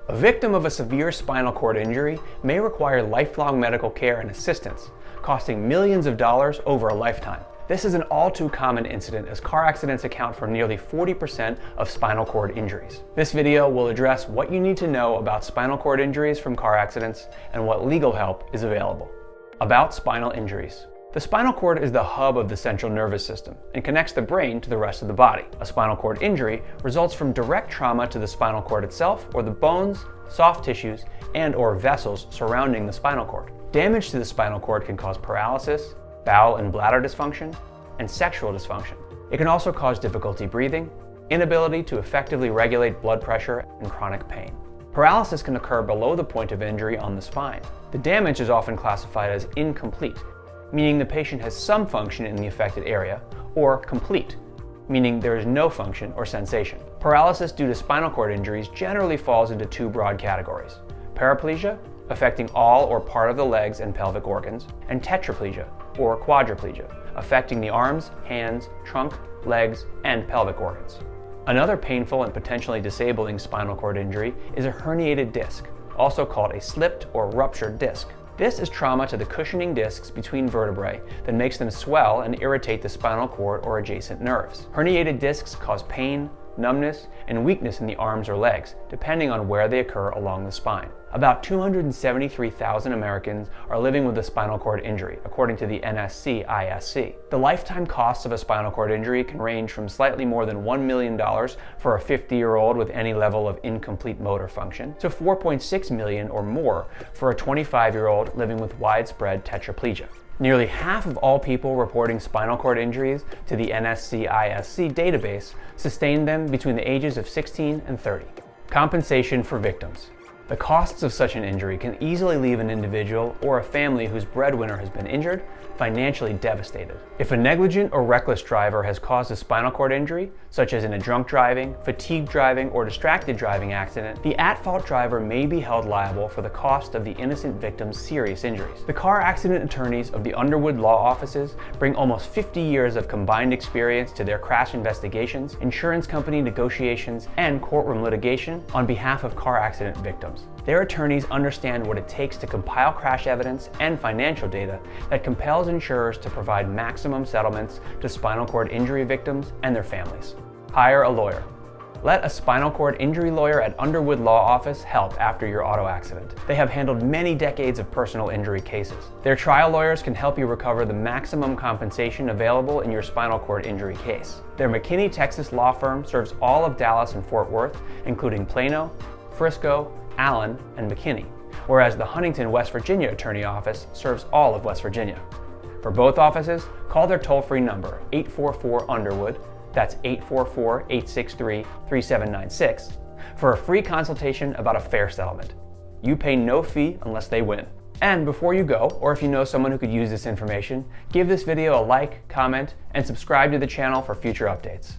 A victim of a severe spinal cord injury may require lifelong medical care and assistance, costing millions of dollars over a lifetime. This is an all too common incident as car accidents account for nearly 40% of spinal cord injuries. This video will address what you need to know about spinal cord injuries from car accidents and what legal help is available. About spinal injuries. The spinal cord is the hub of the central nervous system and connects the brain to the rest of the body. A spinal cord injury results from direct trauma to the spinal cord itself or the bones, soft tissues, and/or vessels surrounding the spinal cord. Damage to the spinal cord can cause paralysis, bowel and bladder dysfunction, and sexual dysfunction. It can also cause difficulty breathing, inability to effectively regulate blood pressure, and chronic pain. Paralysis can occur below the point of injury on the spine. The damage is often classified as incomplete, meaning the patient has some function in the affected area, or complete, meaning there is no function or sensation. Paralysis due to spinal cord injuries generally falls into two broad categories: paraplegia, affecting all or part of the legs and pelvic organs, and tetraplegia, or quadriplegia, affecting the arms, hands, trunk, legs, and pelvic organs. Another painful and potentially disabling spinal cord injury is a herniated disc, also called a slipped or ruptured disc. This is trauma to the cushioning discs between vertebrae that makes them swell and irritate the spinal cord or adjacent nerves. Herniated discs cause pain, numbness, and weakness in the arms or legs, depending on where they occur along the spine. About 273,000 Americans are living with a spinal cord injury, according to the NSC-ISC. The lifetime costs of a spinal cord injury can range from slightly more than $1 million for a 50-year-old with any level of incomplete motor function to $4.6 million or more for a 25-year-old living with widespread tetraplegia. Nearly half of all people reporting spinal cord injuries to the NSC-ISC database sustained them between the ages of 16 and 30. Compensation for victims. The costs of such an injury can easily leave an individual or a family whose breadwinner has been injured financially devastated. If a negligent or reckless driver has caused a spinal cord injury, such as in a drunk driving, fatigued driving, or distracted driving accident, the at-fault driver may be held liable for the cost of the innocent victim's serious injuries. The car accident attorneys of the Underwood law offices bring almost 50 years of combined experience to their crash investigations, insurance company negotiations, and courtroom litigation on behalf of car accident victims. Their attorneys understand what it takes to compile crash evidence and financial data that compels insurers to provide maximum settlements to spinal cord injury victims and their families. Hire a lawyer. Let a spinal cord injury lawyer at Underwood Law Office help after your auto accident. They have handled many decades of personal injury cases. Their trial lawyers can help you recover the maximum compensation available in your spinal cord injury case. Their McKinney, Texas law firm serves all of Dallas and Fort Worth, including Plano, Frisco, Allen, and McKinney, whereas the Huntington, West Virginia Attorney Office serves all of West Virginia. For both offices, call their toll-free number, 844-UNDERWOOD, that's 844-863-3796, for a free consultation about a fair settlement. You pay no fee unless they win. And before you go, or if you know someone who could use this information, give this video a like, comment, and subscribe to the channel for future updates.